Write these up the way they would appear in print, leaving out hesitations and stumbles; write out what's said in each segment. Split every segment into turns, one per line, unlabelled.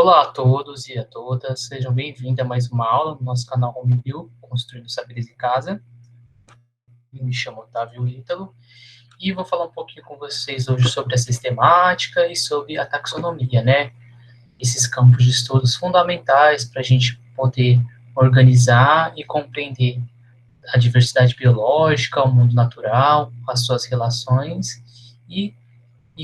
Olá a todos e a todas, sejam bem-vindos a mais uma aula no nosso canal HomeBuild, Construindo Saberes em Casa. Eu me chamo Otávio Ítalo e vou falar um pouquinho com vocês hoje sobre a sistemática e sobre a taxonomia, né? Esses campos de estudos fundamentais para a gente poder organizar e compreender a diversidade biológica, o mundo natural, as suas relações e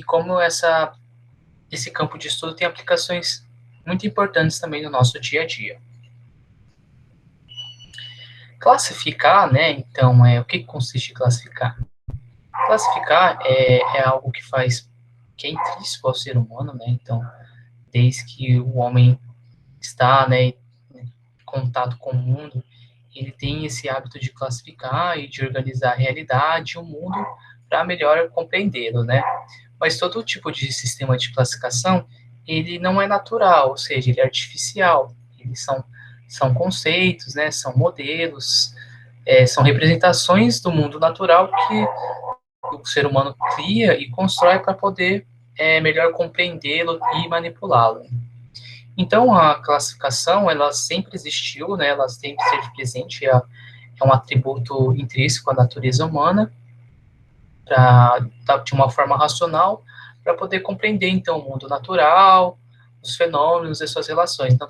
como esse campo de estudo tem aplicações muito importantes também no nosso dia a dia. Classificar, né, então, o que consiste em classificar? Classificar é algo que é intrínseco ao ser humano, né, então, desde que o homem está, né, em contato com o mundo, ele tem esse hábito de classificar e de organizar a realidade e o mundo para melhor compreendê-lo, né. Mas todo tipo de sistema de classificação, ele não é natural, ou seja, ele é artificial. Eles são conceitos, né, são modelos, são representações do mundo natural que o ser humano cria e constrói para poder melhor compreendê-lo e manipulá-lo. Então, a classificação, ela sempre existiu, né, ela sempre esteve presente, é um atributo intrínseco à natureza humana, de uma forma racional, para poder compreender, então, o mundo natural, os fenômenos e suas relações. Então,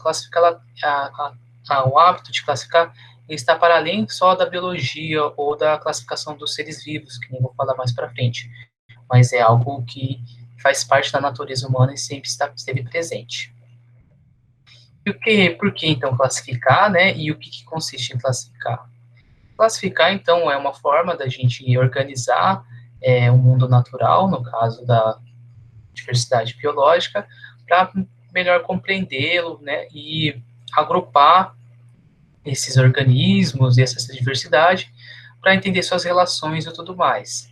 o hábito de classificar está para além só da biologia ou da classificação dos seres vivos, que nem vou falar mais para frente, mas é algo que faz parte da natureza humana e sempre esteve presente. E por que, então, classificar, né, e o que consiste em classificar? Classificar, então, é uma forma da gente organizar o mundo natural, no caso da diversidade biológica, para melhor compreendê-lo, né, e agrupar esses organismos e essa diversidade para entender suas relações e tudo mais.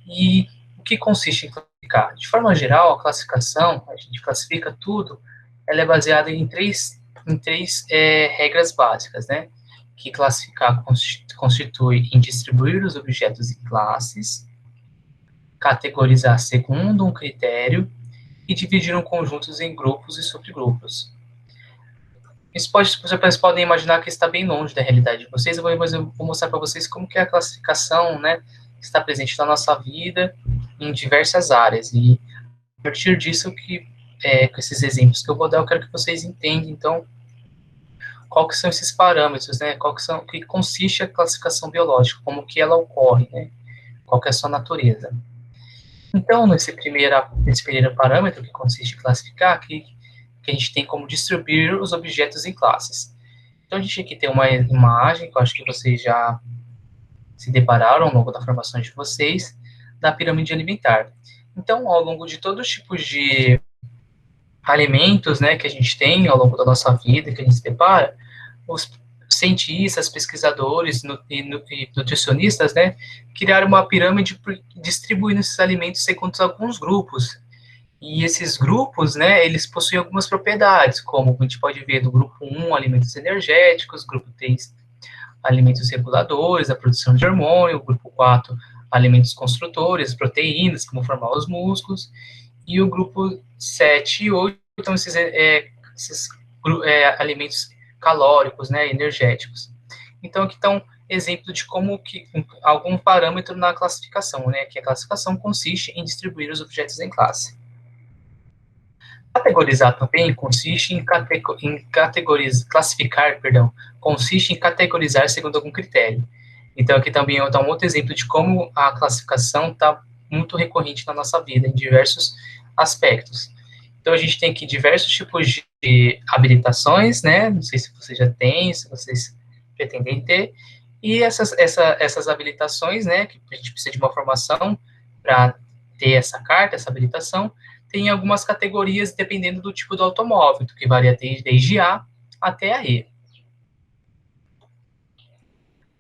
E o que consiste em classificar? De forma geral, a classificação, a gente classifica tudo, ela é baseada em três regras básicas, né? Que classificar constitui em distribuir os objetos em classes, categorizar segundo um critério e dividir um conjunto em grupos e subgrupos. Vocês podem imaginar que está bem longe da realidade de vocês. Eu vou mostrar para vocês como que a classificação, né, está presente na nossa vida em diversas áreas. E a partir disso, com esses exemplos que eu vou dar, eu quero que vocês entendam, então, qual que são esses parâmetros, né, o que consiste a classificação biológica, como que ela ocorre, né, qual que é a sua natureza. Então, nesse primeiro parâmetro, que consiste em classificar, que a gente tem como distribuir os objetos em classes. Então, a gente aqui tem uma imagem, que eu acho que vocês já se depararam ao longo da formação de vocês, da pirâmide alimentar. Então, ao longo de todos os tipos de alimentos, né, que a gente tem ao longo da nossa vida, que a gente se depara, os cientistas, pesquisadores e nutricionistas, né, criaram uma pirâmide distribuindo esses alimentos segundo alguns grupos. E esses grupos, né, eles possuem algumas propriedades, como a gente pode ver do grupo 1, alimentos energéticos, grupo 3, alimentos reguladores, a produção de hormônio, grupo 4, alimentos construtores, proteínas, como formar os músculos, e o grupo 7 e 8, então esses alimentos calóricos, né, energéticos. Então, aqui estão exemplo de como que algum parâmetro na classificação, né, que a classificação consiste em distribuir os objetos em classe. Categorizar também consiste em classificar, consiste em categorizar segundo algum critério. Então, aqui também eu dou um outro exemplo de como a classificação está muito recorrente na nossa vida, em diversos aspectos. Então, a gente tem aqui diversos tipos de habilitações, né? Não sei se vocês já têm, se vocês pretendem ter. E essas habilitações, né? Que a gente precisa de uma formação para ter essa carta, essa habilitação, tem algumas categorias dependendo do tipo do automóvel, que varia desde A até a E.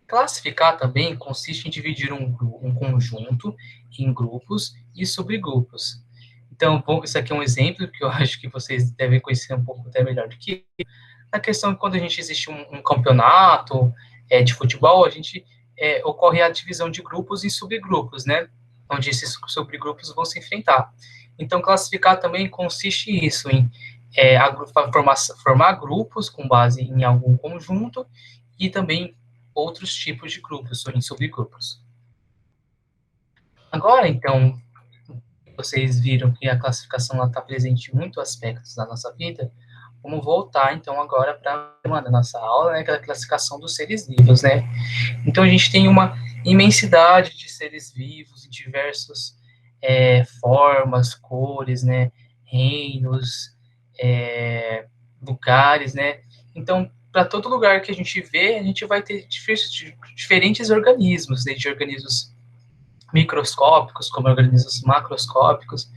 Classificar também consiste em dividir um conjunto em grupos e subgrupos. Então, isso aqui é um exemplo que eu acho que vocês devem conhecer um pouco até melhor do que eu. A questão é que quando a gente existe um campeonato de futebol, ocorre a divisão de grupos e subgrupos, né? Onde esses subgrupos vão se enfrentar. Então, classificar também consiste em formar grupos com base em algum conjunto e também outros tipos de grupos, ou em subgrupos. Agora, então, vocês viram que a classificação está presente em muitos aspectos da nossa vida. Vamos voltar, então, agora para a nossa aula, né, que é a classificação dos seres vivos, né? Então, a gente tem uma imensidade de seres vivos em diversas formas, cores, né, reinos, lugares, né? Então, para todo lugar que a gente vê, a gente vai ter diferentes organismos, desde organismos microscópicos, como organismos macroscópicos.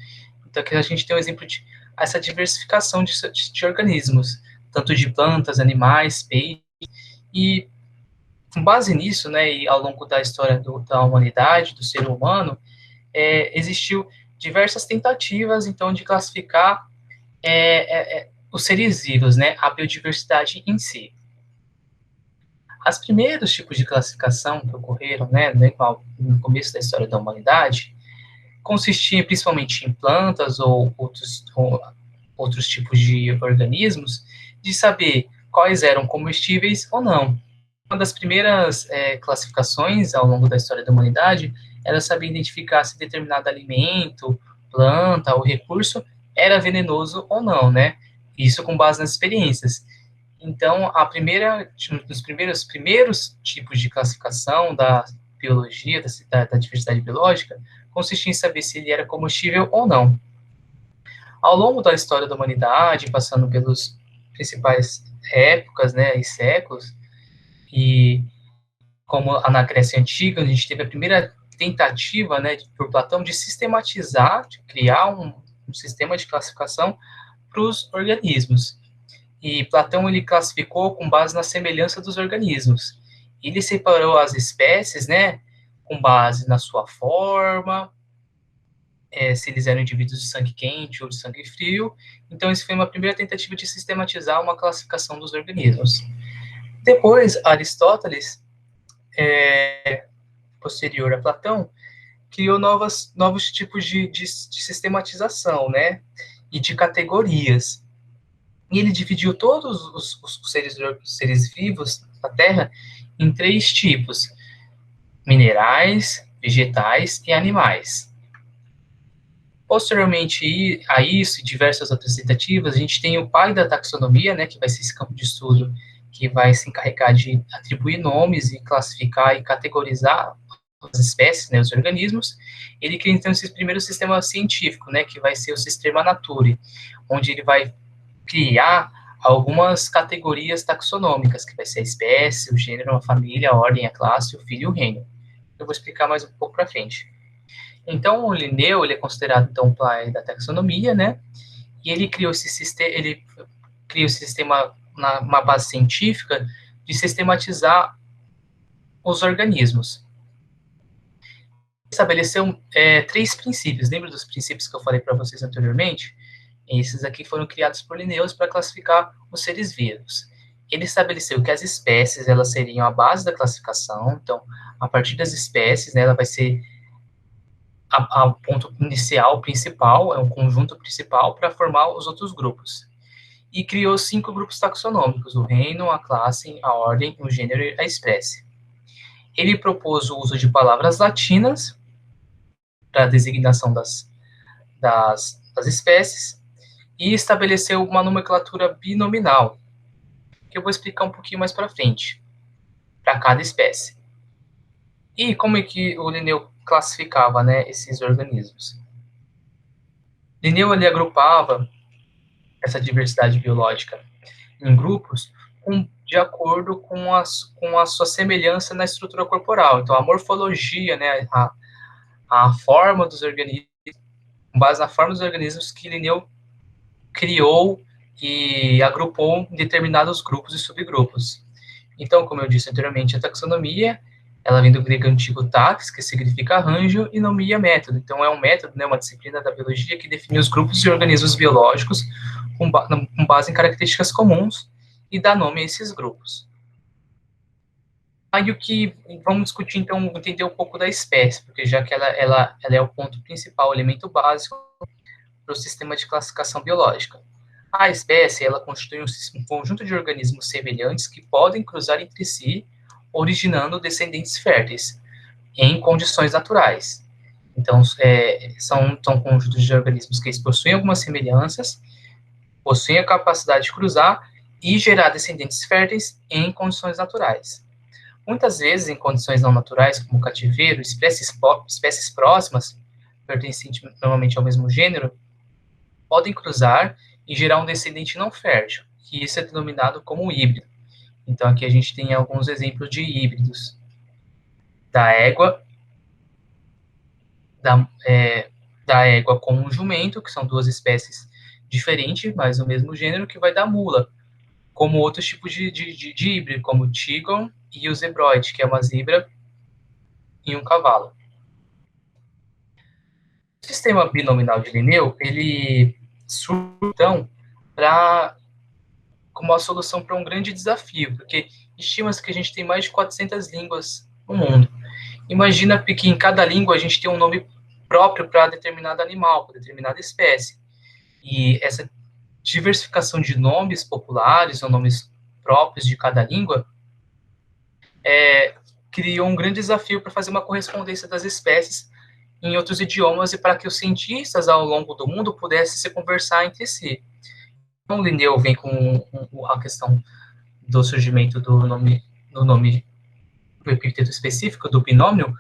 Então, aqui a gente tem um exemplo de essa diversificação de organismos, tanto de plantas, animais, peixes, e com base nisso, né, e ao longo da história da humanidade, do ser humano, existiu diversas tentativas, então, de classificar os seres vivos, né, a biodiversidade em si. Os primeiros tipos de classificação que ocorreram, né, no começo da história da humanidade, consistiam principalmente em plantas ou outros tipos de organismos, de saber quais eram comestíveis ou não. Uma das primeiras classificações ao longo da história da humanidade era saber identificar se determinado alimento, planta ou recurso era venenoso ou não, né? Isso com base nas experiências. Então, os primeiros tipos de classificação da biologia, da diversidade biológica, consistia em saber se ele era comestível ou não. Ao longo da história da humanidade, passando pelas principais épocas, né, e séculos, e como na Grécia Antiga, a gente teve a primeira tentativa, né, por Platão, de sistematizar, de criar um sistema de classificação para os organismos. E Platão, ele classificou com base na semelhança dos organismos. Ele separou as espécies, né, com base na sua forma, se eles eram indivíduos de sangue quente ou de sangue frio. Então, isso foi uma primeira tentativa de sistematizar uma classificação dos organismos. Depois, Aristóteles, posterior a Platão, criou novos tipos de sistematização, né, e de categorias. E ele dividiu todos os seres vivos da Terra em 3 tipos: minerais, vegetais e animais. Posteriormente a isso e diversas outras tentativas, a gente tem o pai da taxonomia, né, que vai ser esse campo de estudo que vai se encarregar de atribuir nomes e classificar e categorizar as espécies, né, os organismos. Ele cria, então, esse primeiro sistema científico, né, que vai ser o Sistema Naturae, onde ele vai criar algumas categorias taxonômicas, que vai ser a espécie, o gênero, a família, a ordem, a classe, o filho e o reino. Eu vou explicar mais um pouco para frente. Então, o Linneu, ele é considerado, então, o pai da taxonomia, né? E ele criou esse sistema, uma base científica de sistematizar os organismos. Estabeleceu 3 princípios. Lembra dos princípios que eu falei para vocês anteriormente? Esses aqui foram criados por Linneu para classificar os seres vivos. Ele estabeleceu que as espécies, elas seriam a base da classificação. Então, a partir das espécies, né, ela vai ser o ponto inicial, principal, é um conjunto principal para formar os outros grupos. E criou 5 grupos taxonômicos: o reino, a classe, a ordem, o gênero e a espécie. Ele propôs o uso de palavras latinas para a designação das espécies e estabeleceu uma nomenclatura binominal, que eu vou explicar um pouquinho mais para frente, para cada espécie. E como é que o Linneu classificava, né, esses organismos? Linneu, ele agrupava essa diversidade biológica em grupos de acordo com a sua semelhança na estrutura corporal. Então, a morfologia, né, a forma dos organismos, com base na forma dos organismos que Linneu criou e agrupou em determinados grupos e subgrupos. Então, como eu disse anteriormente, a taxonomia, ela vem do grego antigo tax, que significa arranjo, e nomia, método. Então, é um método, né, uma disciplina da biologia que define os grupos de organismos biológicos com base em características comuns e dá nome a esses grupos. Aí vamos discutir, então, entender um pouco da espécie, porque já que ela é o ponto principal, o elemento básico para o sistema de classificação biológica. A espécie, ela constitui um conjunto de organismos semelhantes que podem cruzar entre si, originando descendentes férteis, em condições naturais. Então, são conjuntos de organismos que possuem algumas semelhanças, possuem a capacidade de cruzar e gerar descendentes férteis em condições naturais. Muitas vezes, em condições não naturais, como cativeiro, espécies próximas, pertencentes normalmente ao mesmo gênero, podem cruzar e gerar um descendente não fértil, que isso é denominado como híbrido. Então, aqui a gente tem alguns exemplos de híbridos da égua, da égua com um jumento, que são duas espécies diferentes, mas do mesmo gênero, que vai dar mula, como outros tipos de híbrido, como o tigon e o zebroide, que é uma zebra e um cavalo. O sistema binominal de Linneu, ele surge, então, como uma solução para um grande desafio, porque estima-se que a gente tem mais de 400 línguas no mundo. Imagina que em cada língua a gente tem um nome próprio para determinado animal, para determinada espécie. E essa diversificação de nomes populares ou nomes próprios de cada língua criou um grande desafio para fazer uma correspondência das espécies em outros idiomas e para que os cientistas ao longo do mundo pudessem se conversar entre si. Então, o Linneu vem com a questão do surgimento do nome do epíteto específico, do binômio,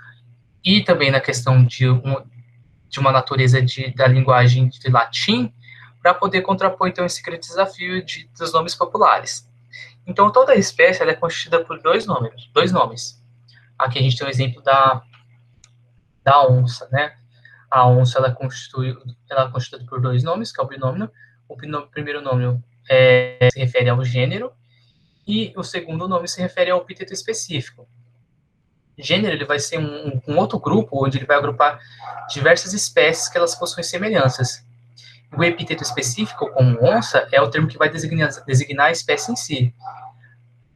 e também na questão de uma natureza da linguagem de latim, para poder contrapor, então, esse grande desafio dos nomes populares. Então, toda espécie ela é constituída por dois nomes. Aqui a gente tem um exemplo da onça, né? A onça ela é constituída por dois nomes, que é o binômio. O primeiro nome se refere ao gênero, e o segundo nome se refere ao epíteto específico. Gênero ele vai ser um outro grupo, onde ele vai agrupar diversas espécies que elas possuem semelhanças. O epíteto específico, como onça, é o termo que vai designar a espécie em si.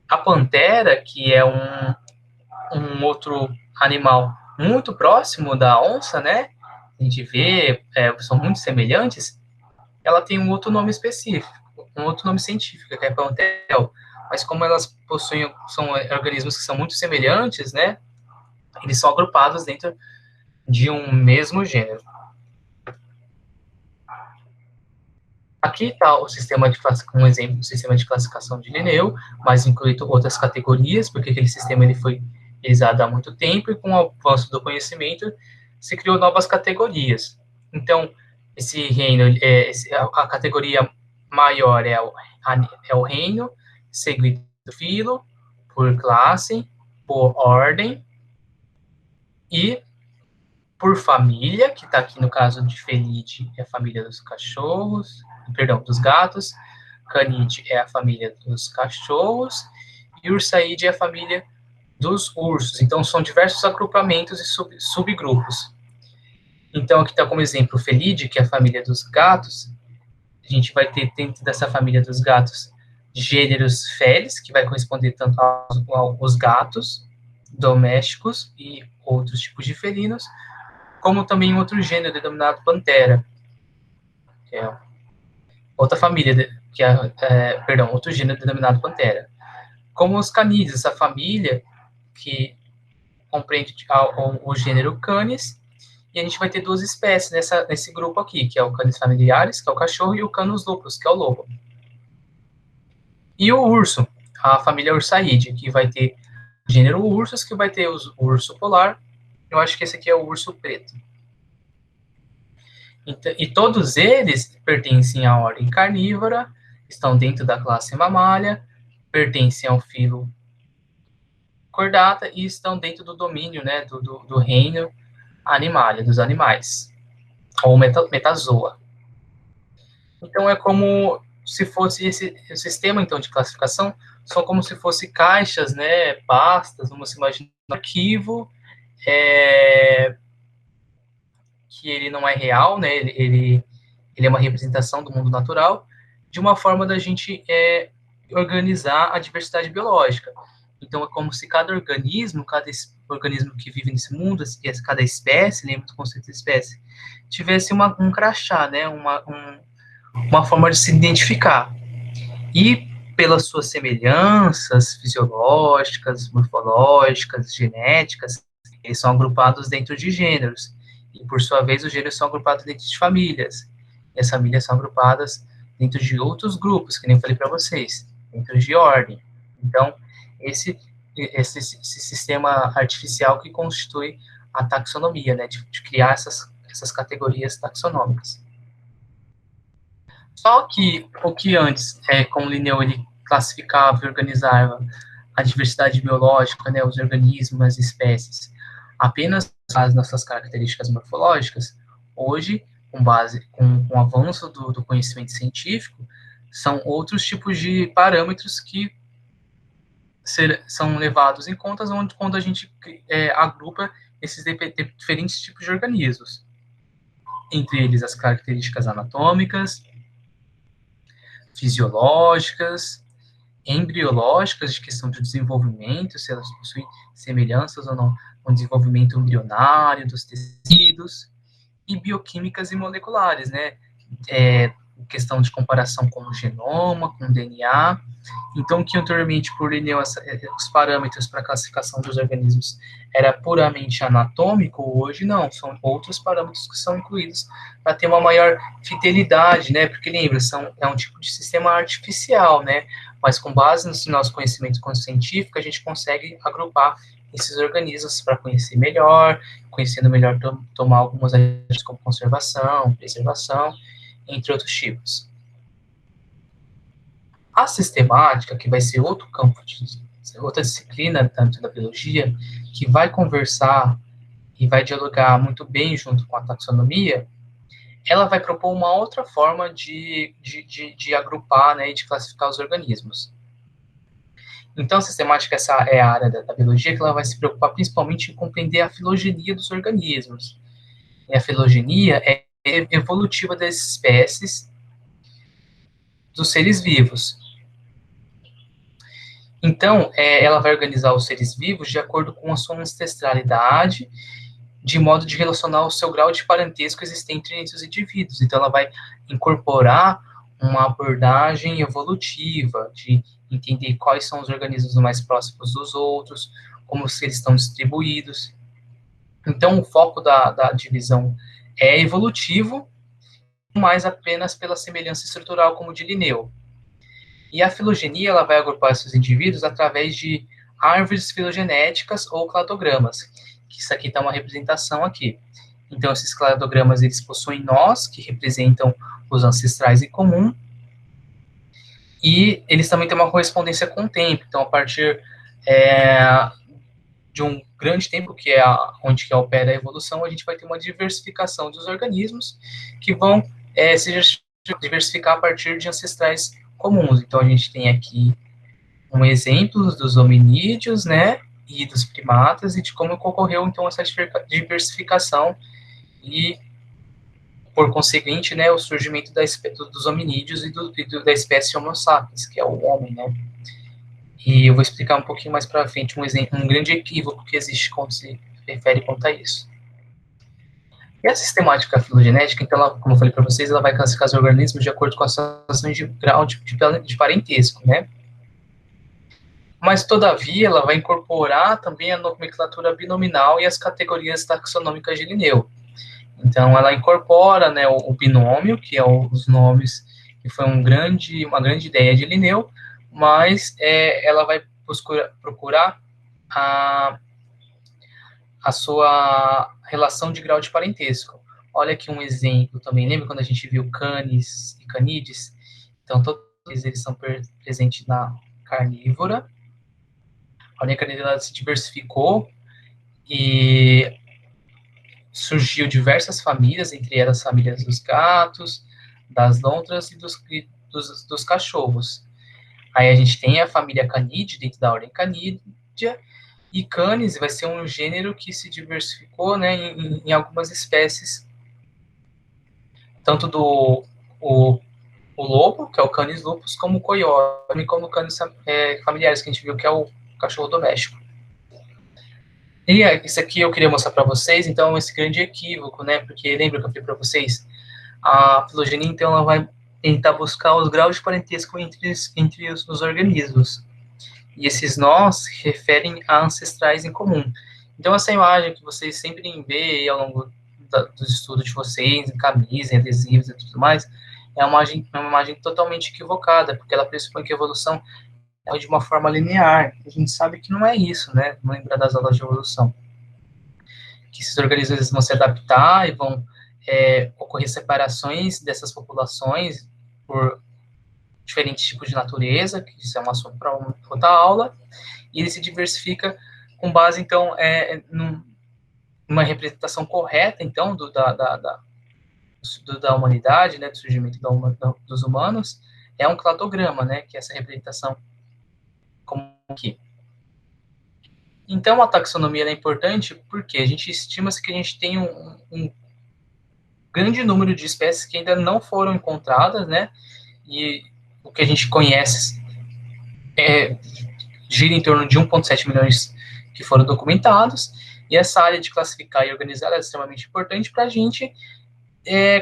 A pantera, que é um outro animal muito próximo da onça, né? A gente vê, são muito semelhantes, ela tem um outro nome específico, um outro nome científico, que é pantel. Mas como elas são organismos que são muito semelhantes, né? Eles são agrupados dentro de um mesmo gênero. Aqui está o sistema um exemplo do sistema de classificação de Linneu, mas inclui outras categorias, porque aquele sistema ele foi utilizado há muito tempo e com o avanço do conhecimento se criou novas categorias. Então, esse reino, a categoria maior é o reino, seguido do filo, por classe, por ordem e por família, que está aqui no caso de Felidae, é a família dos cachorros, dos gatos, Canidae é a família dos cachorros, e Ursaide é a família dos ursos. Então, são diversos agrupamentos e subgrupos. Então, aqui está como exemplo Felidae, que é a família dos gatos. A gente vai ter dentro dessa família dos gatos gêneros Felis, que vai corresponder tanto aos gatos domésticos e outros tipos de felinos, como também outro gênero denominado Pantera, que é outra família, outro gênero denominado Pantera. Como os canídeos, essa família que compreende o gênero Canis, e a gente vai ter duas espécies nesse grupo aqui, que é o Canis familiaris, que é o cachorro, e o Canis lupus, que é o lobo. E o urso, a família Ursaide, que vai ter o gênero ursus, que vai ter o urso polar. Eu acho que esse aqui é o urso preto. E todos eles pertencem à ordem carnívora, estão dentro da classe mamália, pertencem ao filo Chordata e estão dentro do domínio, né, do reino animalia, dos animais, ou metazoa. Então, é como se fosse esse sistema, então, de classificação, são como se fossem caixas, né, pastas, vamos imaginar um arquivo, que ele não é real, né, ele é uma representação do mundo natural, de uma forma da gente organizar a diversidade biológica. Então, é como se cada organismo que vive nesse mundo, cada espécie, lembra do conceito de espécie, tivesse um crachá, né, uma forma de se identificar. E pelas suas semelhanças fisiológicas, morfológicas, genéticas, eles são agrupados dentro de gêneros. E, por sua vez, os gêneros são agrupados dentro de famílias. E as famílias são agrupadas dentro de outros grupos, que nem eu falei para vocês, dentro de ordem. Então, esse sistema artificial que constitui a taxonomia, né, de criar essas categorias taxonômicas. Só que o que antes, como Linneu, ele classificava e organizava a diversidade biológica, né, os organismos, as espécies, apenas as nossas características morfológicas, hoje, com o avanço do conhecimento científico, são outros tipos de parâmetros que são levados em conta quando a gente agrupa esses diferentes tipos de organismos. Entre eles, as características anatômicas, fisiológicas, embriológicas, de questão de desenvolvimento, se elas possuem semelhanças ou não com o desenvolvimento embrionário dos tecidos, e bioquímicas e moleculares, né? Questão de comparação com o genoma, com o DNA. Então, que anteriormente, por Linneu, os parâmetros para classificação dos organismos era puramente anatômico, hoje não, são outros parâmetros que são incluídos para ter uma maior fidelidade, né? Porque, lembra, é um tipo de sistema artificial, né? Mas com base no nosso conhecimento científico, a gente consegue agrupar esses organismos para conhecer melhor, conhecendo melhor, tomar algumas ações como conservação, preservação, entre outros tipos. A sistemática, que vai ser outro campo, outra disciplina tanto da biologia, que vai conversar e vai dialogar muito bem junto com a taxonomia, ela vai propor uma outra forma de agrupar, né, e de classificar os organismos. Então, a sistemática, essa é a área da biologia que ela vai se preocupar principalmente em compreender a filogenia dos organismos. E a filogenia é evolutiva das espécies dos seres vivos. Então, ela vai organizar os seres vivos de acordo com a sua ancestralidade, de modo de relacionar o seu grau de parentesco existente entre os indivíduos. Então, ela vai incorporar uma abordagem evolutiva, de entender quais são os organismos mais próximos dos outros, como eles estão distribuídos. Então, o foco da divisão é evolutivo, mas apenas pela semelhança estrutural, como de Linneu. E a filogenia, ela vai agrupar esses indivíduos através de árvores filogenéticas ou cladogramas, que isso aqui está uma representação aqui. Então, esses cladogramas, eles possuem nós, que representam os ancestrais em comum, e eles também têm uma correspondência com o tempo. Então, a partir de um grande tempo, que é onde que opera a evolução, a gente vai ter uma diversificação dos organismos que vão se diversificar a partir de ancestrais comuns. Então, a gente tem aqui um exemplo dos hominídeos, né, e dos primatas, e de como ocorreu, então, essa diversificação e, por conseguinte, né, o surgimento dos hominídeos e da espécie Homo sapiens, que é o homem, né. E eu vou explicar um pouquinho mais para frente um grande equívoco que existe quando se refere quanto a isso. E a sistemática filogenética, então, como eu falei para vocês, ela vai classificar os organismos de acordo com as situações de grau de parentesco, né? Mas, todavia, ela vai incorporar também a nomenclatura binominal e as categorias taxonômicas de Linneu. Então, ela incorpora, né, o binômio, que é os nomes, que foi uma grande ideia de Linneu, mas ela vai procurar a sua relação de grau de parentesco. Olha aqui um exemplo também. Lembra quando a gente viu canis e canides? Então, todos eles são presentes na carnívora. A carnívora se diversificou e surgiu diversas famílias, entre elas as famílias dos gatos, das lontras e dos cachorros. Aí a gente tem a família Canidae, dentro da ordem Canidia, e Canis vai ser um gênero que se diversificou, né, em algumas espécies, tanto o lobo, que é o Canis lupus, como o coiote, como canis familiares, que a gente viu que é o cachorro doméstico. E isso aqui eu queria mostrar para vocês, então, esse grande equívoco, né, porque lembra que eu falei para vocês, a filogenia, então, ela vai tentar buscar os graus de parentesco entre os organismos. E esses nós se referem a ancestrais em comum. Então, essa imagem que vocês sempre veem ao longo dos estudos de vocês, em camisa, em adesivos e tudo mais, é uma imagem totalmente equivocada, porque ela pressupõe que a evolução é de uma forma linear. A gente sabe que não é isso, né? Vamos lembrar das aulas de evolução. Que esses organismos vão se adaptar e vão ocorrer separações dessas populações por diferentes tipos de natureza, que isso é um assunto para outra aula, e ele se diversifica com base, então, numa representação correta, então, da humanidade, né, do surgimento dos humanos, é um cladograma, né, que é essa representação como aqui. Então, a taxonomia é importante porque a gente estima-se que a gente tem um grande número de espécies que ainda não foram encontradas, né, e o que a gente conhece gira em torno de 1,7 milhões que foram documentados, e essa área de classificar e organizar é extremamente importante para a gente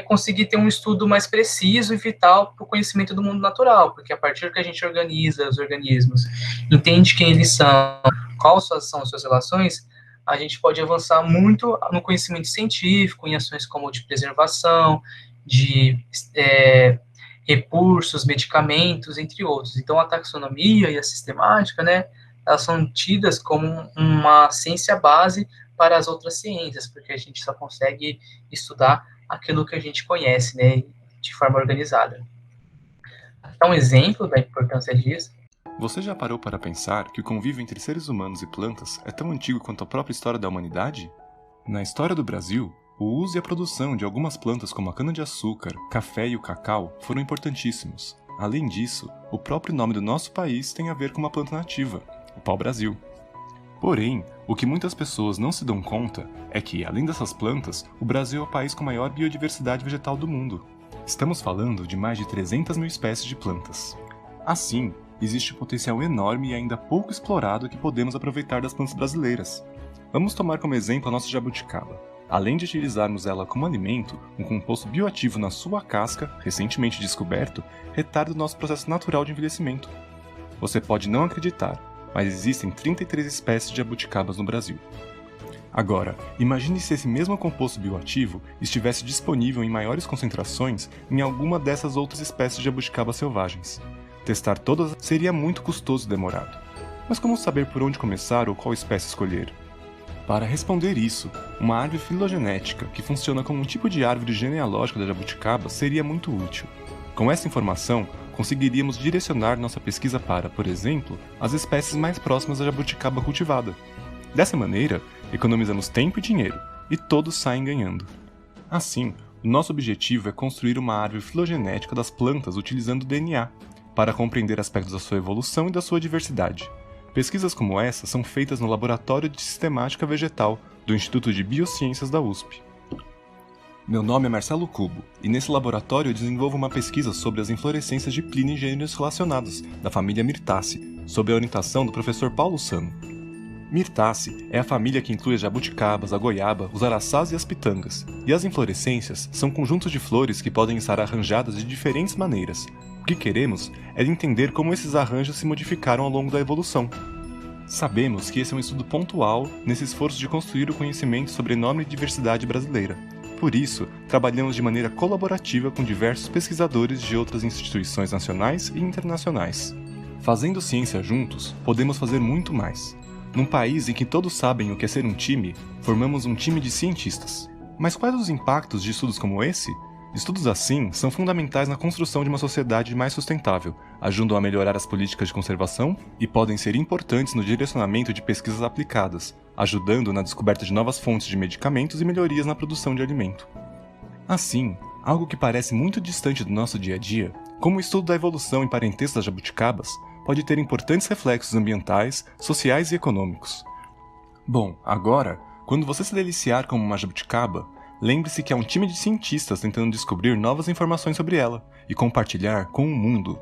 conseguir ter um estudo mais preciso e vital para o conhecimento do mundo natural, porque a partir que a gente organiza os organismos, entende quem eles são, quais são as suas relações, a gente pode avançar muito no conhecimento científico, em ações como de preservação, de recursos, medicamentos, entre outros. Então, a taxonomia e a sistemática, né, elas são tidas como uma ciência base para as outras ciências, porque a gente só consegue estudar aquilo que a gente conhece, né, de forma organizada. É um exemplo da importância disso.
Você já parou para pensar que o convívio entre seres humanos e plantas é tão antigo quanto a própria história da humanidade? Na história do Brasil, o uso e a produção de algumas plantas como a cana-de-açúcar, café e o cacau foram importantíssimos. Além disso, o próprio nome do nosso país tem a ver com uma planta nativa, o pau-brasil. Porém, o que muitas pessoas não se dão conta é que, além dessas plantas, o Brasil é o país com maior biodiversidade vegetal do mundo. Estamos falando de mais de 300 mil espécies de plantas. Assim, existe um potencial enorme e ainda pouco explorado que podemos aproveitar das plantas brasileiras. Vamos tomar como exemplo a nossa jabuticaba. Além de utilizarmos ela como alimento, um composto bioativo na sua casca, recentemente descoberto, retarda o nosso processo natural de envelhecimento. Você pode não acreditar, mas existem 33 espécies de jabuticabas no Brasil. Agora, imagine se esse mesmo composto bioativo estivesse disponível em maiores concentrações em alguma dessas outras espécies de jabuticabas selvagens. Testar todas seria muito custoso e demorado. Mas como saber por onde começar ou qual espécie escolher? Para responder isso, uma árvore filogenética, que funciona como um tipo de árvore genealógica da jabuticaba, seria muito útil. Com essa informação, conseguiríamos direcionar nossa pesquisa para, por exemplo, as espécies mais próximas da jabuticaba cultivada. Dessa maneira, economizamos tempo e dinheiro, e todos saem ganhando. Assim, o nosso objetivo é construir uma árvore filogenética das plantas utilizando o DNA, para compreender aspectos da sua evolução e da sua diversidade. Pesquisas como essa são feitas no Laboratório de Sistemática Vegetal do Instituto de Biociências da USP. Meu nome é Marcelo Cubo, e nesse laboratório eu desenvolvo uma pesquisa sobre as inflorescências de Plínio e gêneros relacionados, da família Myrtaceae, sob a orientação do professor Paulo Sano. Myrtaceae é a família que inclui as jabuticabas, a goiaba, os araçás e as pitangas, e as inflorescências são conjuntos de flores que podem estar arranjadas de diferentes maneiras. O que queremos é entender como esses arranjos se modificaram ao longo da evolução. Sabemos que esse é um estudo pontual nesse esforço de construir o conhecimento sobre a enorme diversidade brasileira. Por isso, trabalhamos de maneira colaborativa com diversos pesquisadores de outras instituições nacionais e internacionais. Fazendo ciência juntos, podemos fazer muito mais. Num país em que todos sabem o que é ser um time, formamos um time de cientistas. Mas quais os impactos de estudos como esse? Estudos assim são fundamentais na construção de uma sociedade mais sustentável, ajudam a melhorar as políticas de conservação e podem ser importantes no direcionamento de pesquisas aplicadas, ajudando na descoberta de novas fontes de medicamentos e melhorias na produção de alimento. Assim, algo que parece muito distante do nosso dia a dia, como o estudo da evolução e parentesco das jabuticabas, pode ter importantes reflexos ambientais, sociais e econômicos. Bom, agora, quando você se deliciar com uma jabuticaba, lembre-se que é um time de cientistas tentando descobrir novas informações sobre ela e compartilhar com o mundo.